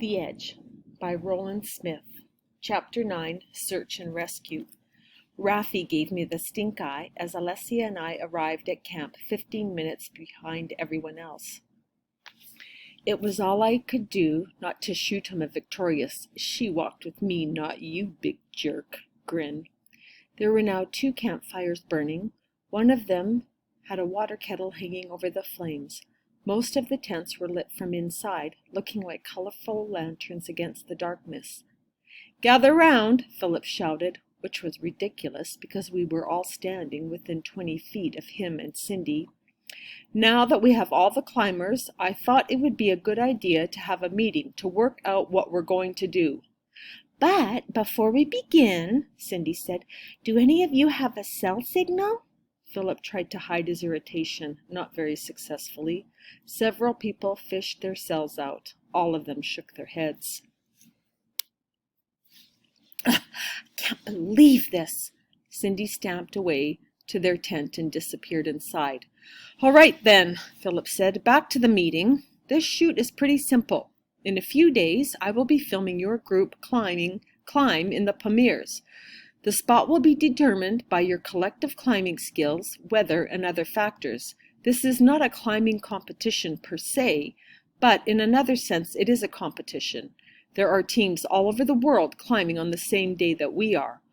The Edge by Roland Smith. Chapter 9, Search and Rescue. Raffi gave me the stink eye as Alessia and I arrived at camp 15 minutes behind everyone else. It was all I could do not to shoot him a victorious "she walked with me, not you, big jerk" grin. There were now 2 campfires burning. One of them had a water kettle hanging over the flames. Most of the tents were lit from inside, looking like colorful lanterns against the darkness. "Gather round," Philip shouted, which was ridiculous because we were all standing within 20 feet of him and Cindy. "Now that we have all the climbers, I thought it would be a good idea to have a meeting to work out what we're going to do." "But before we begin," Cindy said, "do any of you have a cell signal?" Philip tried to hide his irritation, not very successfully. Several people fished their cells out. All of them shook their heads. "Can't believe this." Cindy stamped away to their tent and disappeared inside. "All right then," Philip said, "back to the meeting. This shoot is pretty simple. In a few days, I will be filming your group climb in the Pamirs. The spot will be determined by your collective climbing skills, weather, and other factors. This is not a climbing competition per se, but in another sense it is a competition. There are teams all over the world climbing on the same day that we are.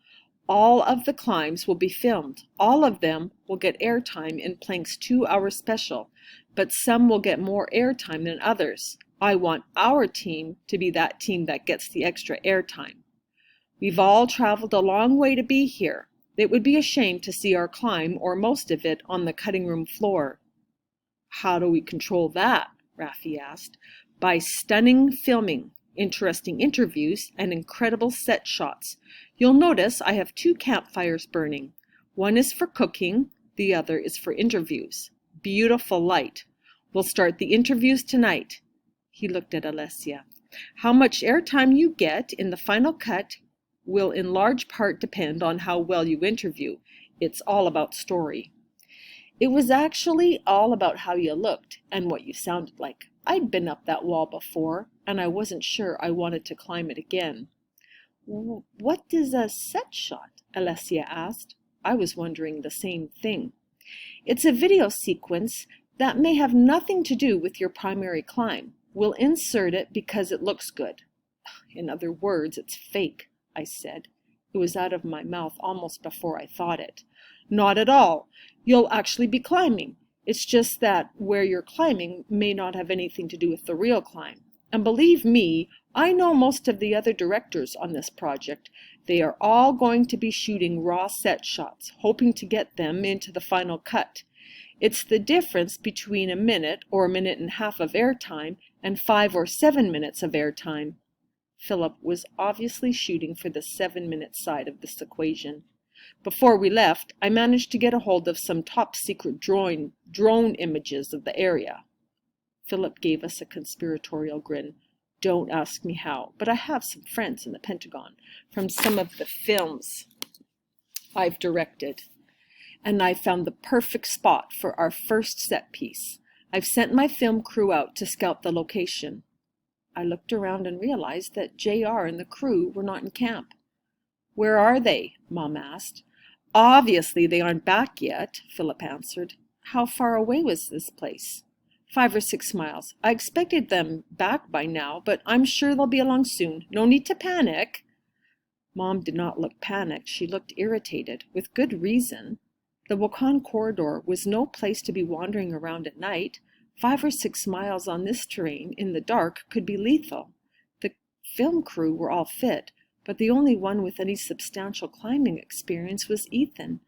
All of the climbs will be filmed. All of them will get airtime in Plank's 2-hour special, but some will get more airtime than others. I want our team to be that team that gets the extra airtime. We've all traveled a long way to be here. It would be a shame to see our climb, or most of it, on the cutting room floor." "How do we control that?" Raffi asked. "By stunning filming, interesting interviews, and incredible set shots. You'll notice I have 2 campfires burning. One is for cooking, the other is for interviews. Beautiful light. We'll start the interviews tonight." He looked at Alessia. "How much airtime you get in the final cut will in large part depend on how well you interview. It's all about story." It was actually all about how you looked and what you sounded like. I'd been up that wall before, and I wasn't sure I wanted to climb it again. "What is a set shot?" Alessia asked. I was wondering the same thing. "It's a video sequence that may have nothing to do with your primary climb. We'll insert it because it looks good." "In other words, it's fake," I said. It was out of my mouth almost before I thought it. "Not at all. You'll actually be climbing. It's just that where you're climbing may not have anything to do with the real climb. And believe me, I know most of the other directors on this project. They are all going to be shooting raw set shots, hoping to get them into the final cut. It's the difference between a minute or a minute and a half of airtime and 5 or 7 minutes of airtime." Philip was obviously shooting for the 7-minute side of this equation. "Before we left, I managed to get a hold of some top-secret drone images of the area." Philip gave us a conspiratorial grin. "Don't ask me how, but I have some friends in the Pentagon from some of the films I've directed, and I found the perfect spot for our first set piece. I've sent my film crew out to scout the location." I looked around and realized that JR and the crew were not in camp. "Where are they?" Mom asked. "Obviously they aren't back yet," Philip answered. "How far away was this place?" 5 or 6 miles. I expected them back by now, but I'm sure they'll be along soon. No need to panic." Mom did not look panicked. She looked irritated, with good reason. The Wakan corridor was no place to be wandering around at night. 5 or 6 miles on this terrain in the dark could be lethal. The film crew were all fit, but the only one with any substantial climbing experience was Ethan.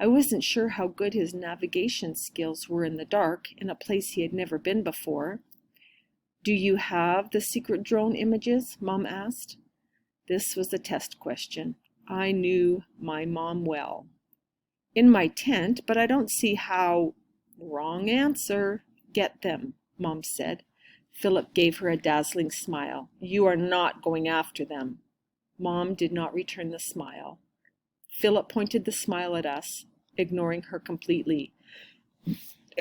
I wasn't sure how good his navigation skills were in the dark, in a place he had never been before. "Do you have the secret drone images?" Mom asked. This was a test question. I knew my mom well. "In my tent, but I don't see how—" "Wrong answer. Get them," Mom said. Philip gave her a dazzling smile. "You are not going after them." Mom did not return the smile. Philip pointed the smile at us, ignoring her completely.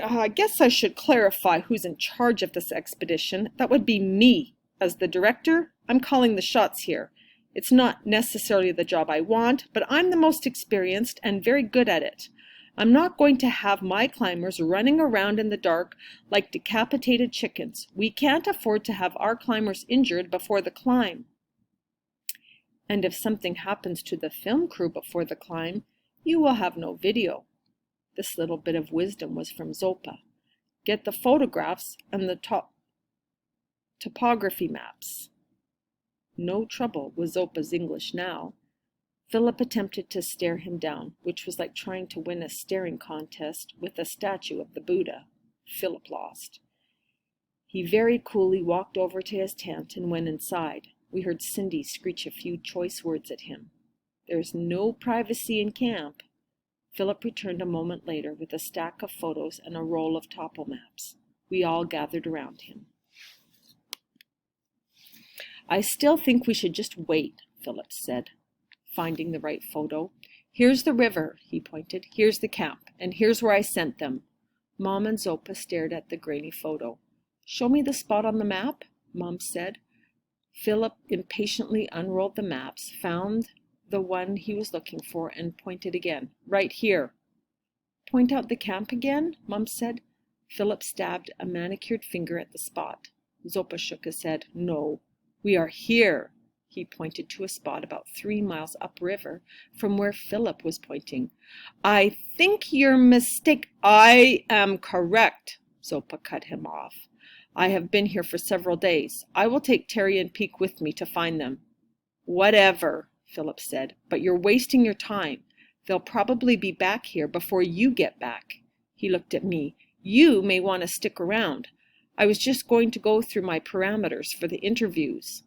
"I guess I should clarify who's in charge of this expedition. That would be me," As the director, I'm calling the shots here. It's not necessarily the job I want, but I'm the most experienced and very good at it. I'm not going to have my climbers running around in the dark like decapitated chickens. We can't afford to have our climbers injured before the climb. And if something happens to the film crew before the climb, you will have no video. This little bit of wisdom was from Zopa. Get the photographs and the topography maps. No trouble with Zopa's English now. Philip attempted to stare him down, which was like trying to win a staring contest with a statue of the Buddha. Philip lost. He very coolly walked over to his tent and went inside. We heard Cindy screech a few choice words at him. There's no privacy in camp. Philip returned a moment later with a stack of photos and a roll of topo maps. We all gathered around him. I still think we should just wait, Philip said, finding the right photo. Here's the river, he pointed. Here's the camp, and here's where I sent them. Mom and Zopa stared at the grainy photo. Show me the spot on the map, Mom said. Philip impatiently unrolled the maps, found the one he was looking for, and pointed again. Right here. Point out the camp again, Mom said. Philip stabbed a manicured finger at the spot. Zopa shook his head. No, we are here. He pointed to a spot about 3 miles upriver from where Philip was pointing. I think you're mistaken. I am correct, Zopa cut him off. I have been here for several days. I will take Terry and Peek with me to find them. Whatever, Philip said, but you're wasting your time. They'll probably be back here before you get back. He looked at me. You may want to stick around. I was just going to go through my parameters for the interviews.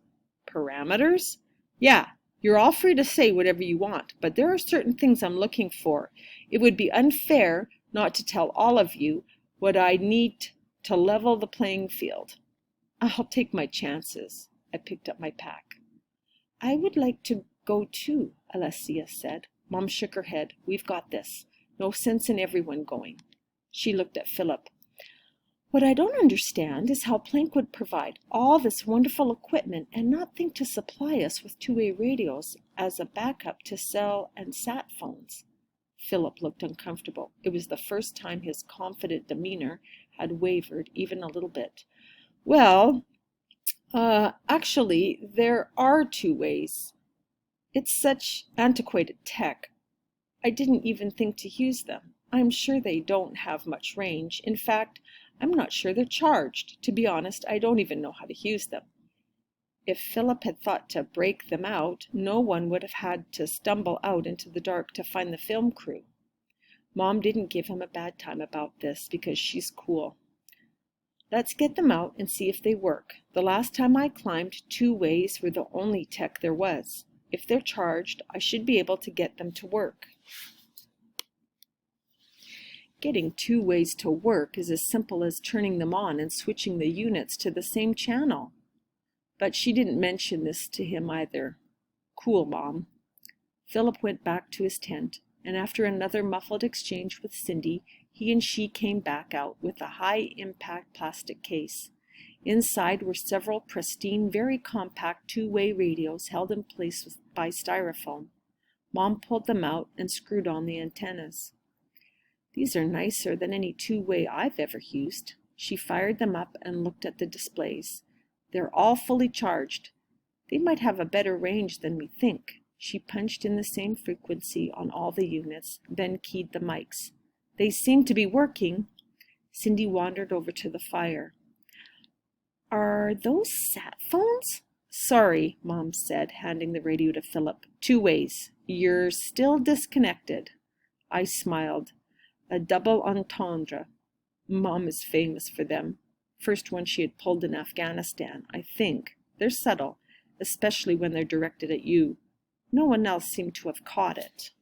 Parameters? Yeah, you're all free to say whatever you want, but there are certain things I'm looking for. It would be unfair not to tell all of you what I need to level the playing field. I'll take my chances. I picked up my pack. I would like to go too, Alessia said. Mom shook her head. We've got this. No sense in everyone going. She looked at Philip. What I don't understand is how Planck would provide all this wonderful equipment and not think to supply us with two-way radios as a backup to cell and sat phones. Philip looked uncomfortable. It was the first time his confident demeanor had wavered even a little bit. Well, actually, there are two ways. It's such antiquated tech. I didn't even think to use them. I'm sure they don't have much range. In fact, I'm not sure they're charged. To be honest, I don't even know how to use them. If Philip had thought to break them out, no one would have had to stumble out into the dark to find the film crew. Mom didn't give him a bad time about this because she's cool. Let's get them out and see if they work. The last time I climbed, two ways were the only tech there was. If they're charged, I should be able to get them to work. Getting two ways to work is as simple as turning them on and switching the units to the same channel. But she didn't mention this to him either. Cool, Mom. Philip went back to his tent, and after another muffled exchange with Cindy, he and she came back out with a high-impact plastic case. Inside were several pristine, very compact two-way radios held in place by styrofoam. Mom pulled them out and screwed on the antennas. These are nicer than any two-way I've ever used. She fired them up and looked at the displays. They're all fully charged. They might have a better range than we think. She punched in the same frequency on all the units, then keyed the mics. They seem to be working. Cindy wandered over to the fire. Are those sat phones? Sorry, Mom said, handing the radio to Philip. Two ways. You're still disconnected. I smiled. A double entendre. Mom is famous for them. First one she had pulled in Afghanistan, I think. They're subtle, especially when they're directed at you. No one else seemed to have caught it.